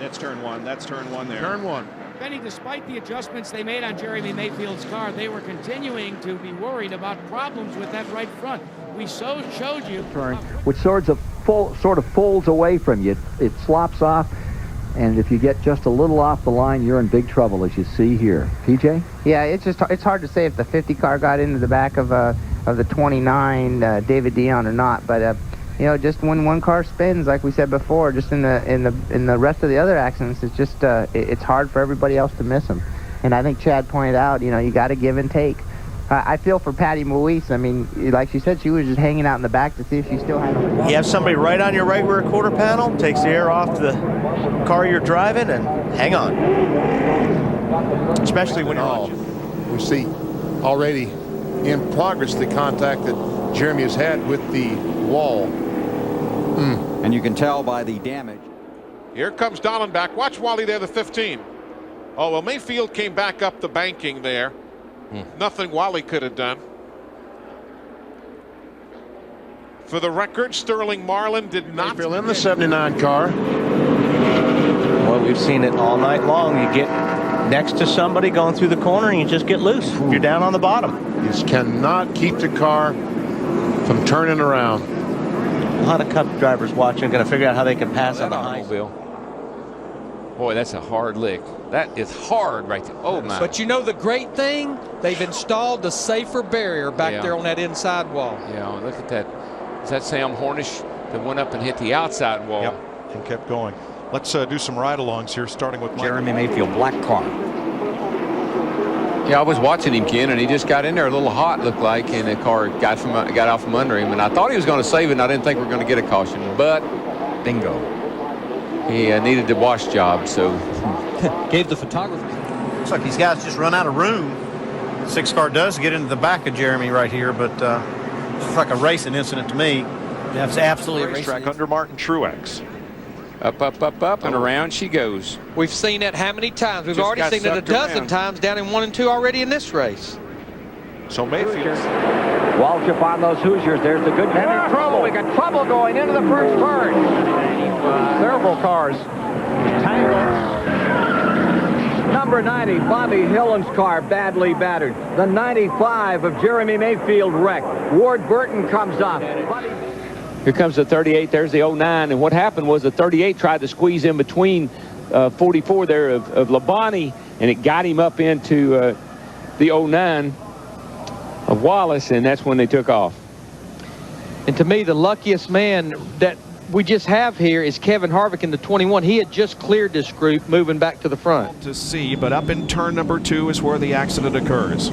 It's turn one. That's turn one there. Turn one. Benny, despite the adjustments they made on Jeremy Mayfield's car, they were continuing to be worried about problems with that right front. We showed you. Which sort of folds away from you. It slops off, and if you get just a little off the line, you're in big trouble, as you see here. PJ? Yeah, it's hard to say if the 50 car got into the back of the 29 David Dion or not, but you know, just when one car spins, like we said before, just in the rest of the other accidents, it's just it's hard for everybody else to miss them. And I think Chad pointed out, you know, you got to give and take. I feel for Patty Moise. I mean, like she said, she was just hanging out in the back to see if she still had it. You have somebody right on your right rear quarter panel, takes the air off the car you're driving, and hang on. Especially when we see already in progress the contact that Jeremy has had with the wall. And you can tell by the damage. Here comes Dolan back. Watch Wally there, the 15. Oh, well, Mayfield came back up the banking there. Nothing Wally could have done. For the record, Sterling Marlin did not Mayfield in the 79 car. Well, we've seen it all night long. You get next to somebody going through the corner and you just get loose. You're down on the bottom. You just cannot keep the car from turning around. A lot of Cup drivers watching are going to figure out how they can pass on the automobile. Boy, that's a hard lick. That is hard right there. Oh, my. But you know the great thing? They've installed the safer barrier back there on that inside wall. Yeah, look at that. Is that Sam Hornish that went up and hit the outside wall? Yep, and kept going. Let's do some ride-alongs here, starting with Jeremy Mayfield, black car. Yeah, I was watching him, Ken, and he just got in there a little hot, looked like, and the car got out from under him. And I thought he was going to save it, and I didn't think we were going to get a caution. But, bingo. He needed the wash job, so. Gave the photographer. Looks like these guys just run out of room. 6 car does get into the back of Jeremy right here, but it's like a racing incident to me. That's absolutely a racetrack under Martin Truex. Up, up, up, up, and around she goes. We've seen it how many times? We've already seen it a dozen times down in 1 and 2 already in this race. So Mayfield. Walsh up on those Hoosiers. There's the good news. Trouble. We got trouble going into the first turn. Several cars tangled. Number 90, Bobby Hillen's car badly battered. The 95 of Jeremy Mayfield wrecked. Ward Burton comes up. Here comes the 38. There's the 09. And what happened was the 38 tried to squeeze in between 44 there of Labonte, and it got him up into the 09 of Wallace, and that's when they took off. And to me, the luckiest man that we just have here is Kevin Harvick in the 21. He had just cleared this group moving back to the front. To see, but up in turn number 2 is where the accident occurs.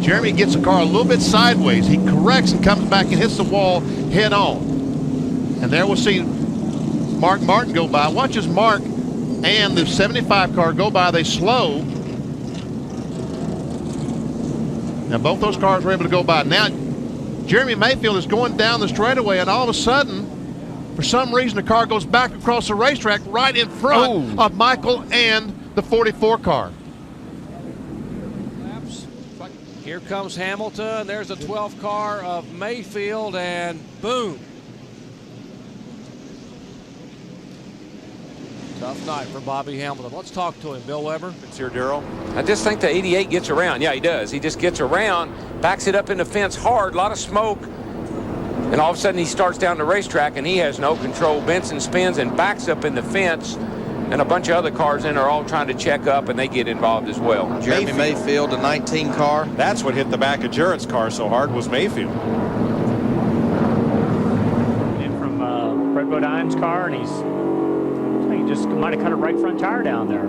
Jeremy gets the car a little bit sideways. He corrects and comes back and hits the wall head on. And there we'll see Mark Martin go by. Watch as Mark and the 75 car go by. They slow. Now both those cars were able to go by. Now Jeremy Mayfield is going down the straightaway, and all of a sudden, for some reason, the car goes back across the racetrack right in front of Michael and the 44 car. Here comes Hamilton. There's a 12 car of Mayfield, and boom. Tough night for Bobby Hamilton. Let's talk to him, Bill Weber. It's here, Darrell. I just think the 88 gets around. Yeah, he does. He just gets around, backs it up in the fence hard, a lot of smoke. And all of a sudden he starts down the racetrack and he has no control. Benson spins and backs up in the fence, and a bunch of other cars in are all trying to check up, and they get involved as well. Jeremy Mayfield, the 19 car. That's what hit the back of Jarrett's car so hard, was Mayfield. In from Fred Godine's car, and he just might have cut a right front tire down there.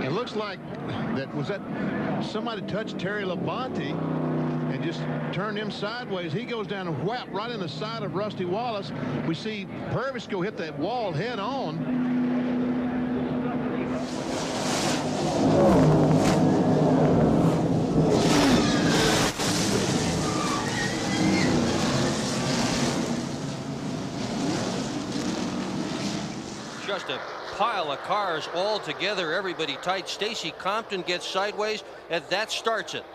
It looks like that somebody touched Terry Labonte and just turned him sideways. He goes down and whap right in the side of Rusty Wallace. We see Purvis go hit that wall head on. Just a pile of cars all together, everybody tight. Stacy Compton gets sideways, and that starts it.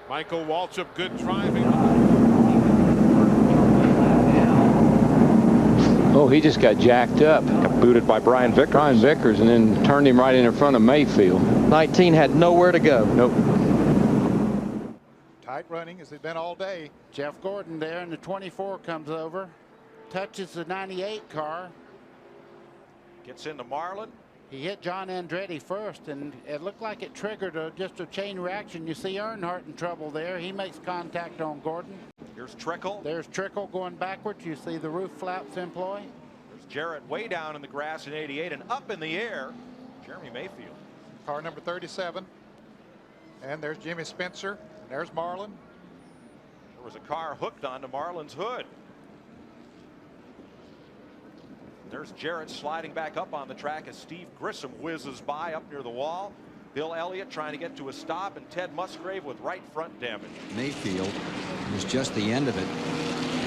Michael Waltrip, good driving. Oh, he just got jacked up. Got booted by Brian Vickers. And then turned him right in front of Mayfield. 19 had nowhere to go. Nope. Tight running as they've been all day. Jeff Gordon there in the 24 comes over, touches the 98 car. Gets into Marlin. He hit John Andretti first, and it looked like it triggered just a chain reaction. You see Earnhardt in trouble there. He makes contact on Gordon. Here's Trickle. There's Trickle going backwards. You see the roof flaps employ. There's Jarrett way down in the grass in 88 and up in the air. Jeremy Mayfield. Car number 37. And there's Jimmy Spencer. And there's Marlin. There was a car hooked onto Marlin's hood. There's Jarrett sliding back up on the track as Steve Grissom whizzes by up near the wall. Bill Elliott trying to get to a stop, and Ted Musgrave with right front damage. Mayfield was just the end of it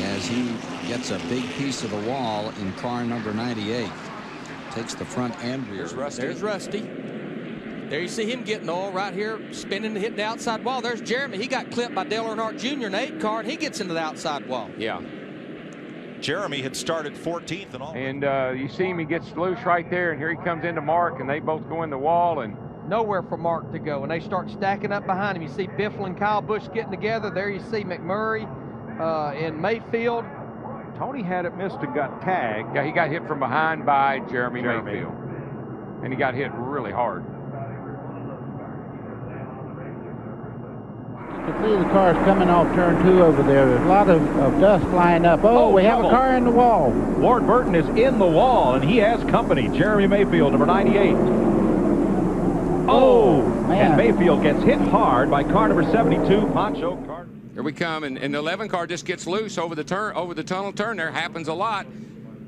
as he gets a big piece of the wall in car number 98. Takes the front and rear. There's Rusty. There you see him getting all right here, spinning and hitting the outside wall. There's Jeremy. He got clipped by Dale Earnhardt Jr. in the 8 car, and he gets into the outside wall. Yeah. Jeremy had started 14th and all. And you see him, he gets loose right there, and here he comes into Mark, and they both go in the wall, and Nowhere for Mark to go, and they start stacking up behind him. You see Biffle and Kyle Busch getting together. There you see McMurray and Mayfield. Tony had it missed and got tagged. Yeah, he got hit from behind by Jeremy Mayfield, and he got hit really hard. You can see the cars coming off turn 2 over there. There's a lot of dust flying up. Oh, we have a car in the wall. Ward Burton is in the wall, and he has company. Jeremy Mayfield, number 98. Oh, man. And Mayfield gets hit hard by car number 72, Pancho Cardinal. Here we come, and the 11 car just gets loose over the tunnel turn. There happens a lot.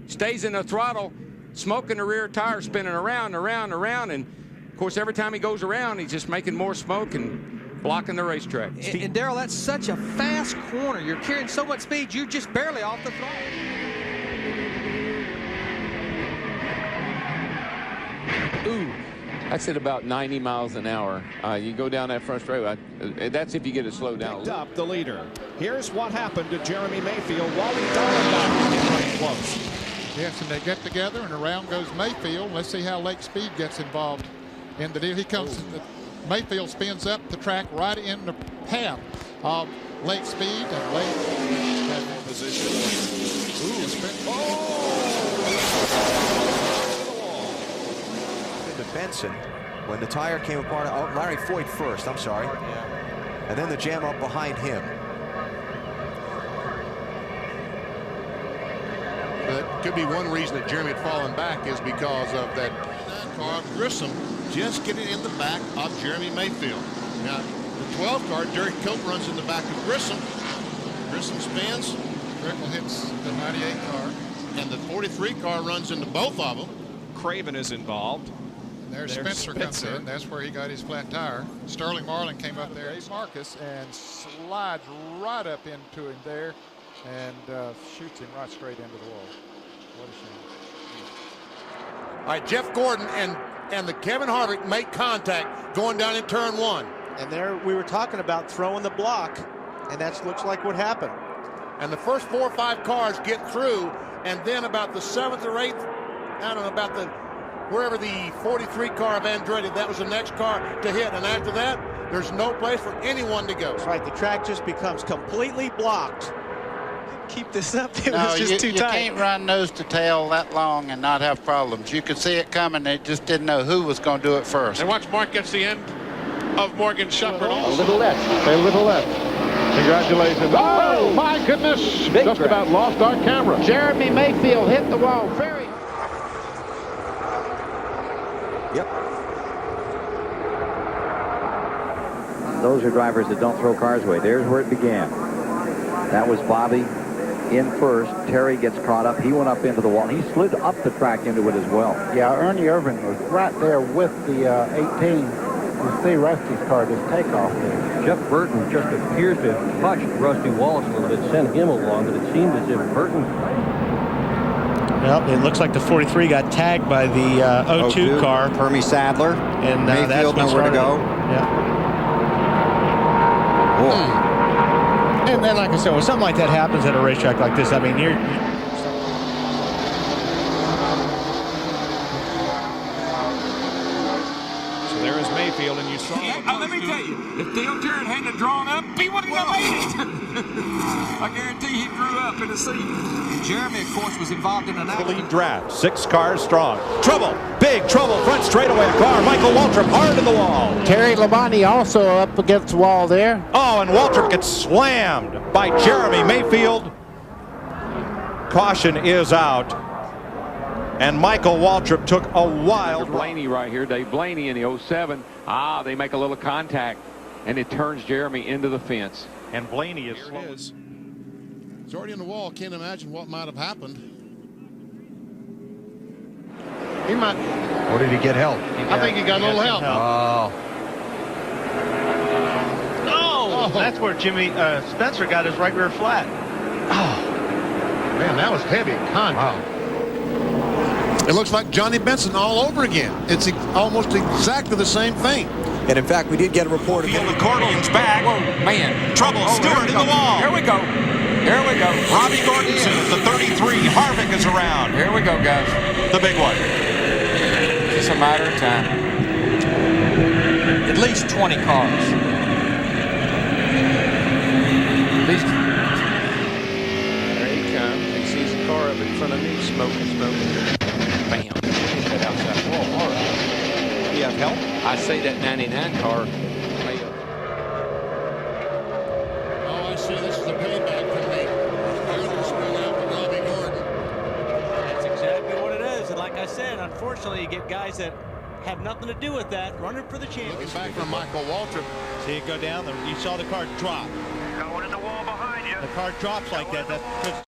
Stays in the throttle, smoke in the rear tire, spinning around, and of course every time he goes around, he's just making more smoke and blocking the racetrack. And Darrell, that's such a fast corner. You're carrying so much speed, you're just barely off the throttle. Ooh. That's at about 90 miles an hour. You go down that front straightaway. That's if you get it slowed down. Picked up the leader. Here's what happened to Jeremy Mayfield. Wally Dallenbach running close. Yes, and they get together, and around goes Mayfield. Let's see how Lake Speed gets involved in the deal. He comes. Mayfield spins up the track right in the path of Lake Speed, and Lake has position. To Benson when the tire came apart. Oh, Larry Foyt first. I'm sorry. And then the jam up behind him. That could be one reason that Jeremy had fallen back is because of that car of Grissom just getting in the back of Jeremy Mayfield. Now, the 12 car, Derek Cope runs in the back of Grissom. Grissom spins. Trickle hits the 98 car. And the 43 car runs into both of them. Craven is involved. There's Spencer comes in. That's where he got his flat tire. Sterling Marlin came up there. Marcus and slides right up into him there and shoots him right straight into the wall. What a shame. All right, Jeff Gordon and the Kevin Harvick make contact going down in turn 1. And there we were talking about throwing the block, and that looks like what happened. And the first 4 or 5 cars get through, and then about the 7th or 8th, I don't know, about wherever the 43 car of Andretti, that was the next car to hit. And after that, there's no place for anyone to go. That's right. The track just becomes completely blocked. Keep this up. It was just too tight. You can't run nose to tail that long and not have problems. You could see it coming. They just didn't know who was going to do it first. And watch Mark gets the end of Morgan Shepherd. A little left. A little left. Congratulations. Oh, my goodness. Just about lost our camera. Jeremy Mayfield hit the wall very. Yep. Those are drivers that don't throw cars away. There's where it began. That was Bobby in first. Terry gets caught up. He went up into the wall. He slid up the track into it as well. Yeah, Ernie Irvin was right there with the 18. You see Rusty's car just take off there. Jeff Burton just appears to have touched Rusty Wallace a little bit, sent him along, but it seemed as if Burton... Well, it looks like the 43 got tagged by the 02 car. Hermie Sadler. And Mayfield nowhere to go. Yeah. And then, like I said, when something like that happens at a racetrack like this, I mean, So there is Mayfield, and you saw. Let me tell you, if Dale Jarrett hadn't drawn up, he wouldn't have made it. I guarantee he drew up in the seat. Jeremy, of course, was involved in an The lead draft, 6 cars strong. Trouble, big trouble, front straightaway car. Michael Waltrip hard to the wall. Terry Labonte also up against the wall there. Oh, and Waltrip gets slammed by Jeremy Mayfield. Caution is out. And Michael Waltrip took a wild Blaney right here. Dave Blaney in the 07. They make a little contact, and it turns Jeremy into the fence. And Blaney is slow. It's already in the wall. Can't imagine what might have happened. He might. Or did he get help? I think he got a little help. Oh, that's where Jimmy Spencer got his right rear flat. Oh, man, that was heavy contact. It looks like Johnny Benson all over again. It's almost exactly the same thing. And in fact, we did get a report of the accordion's back. Whoa, man. Trouble, Stewart in the wall. Here we go. Here we go. Robbie Gordonson at the 33. Harvick is around. Here we go, guys. The big one. It's just a matter of time. At least 20 cars. At least. There he comes. He sees the car up in front of me, smoking. Bam. Hit that outside wall. All right. You have help? I say that 99 car. Oh, I see. This is a payback for me. Earlier spilled out with Robbie Gordon. That's exactly what it is. And like I said, unfortunately, you get guys that have nothing to do with that, running for the championship. Looking back from Michael Waltrip. See it go down. You saw the car drop. Going in the wall behind you. The car drops like that. That's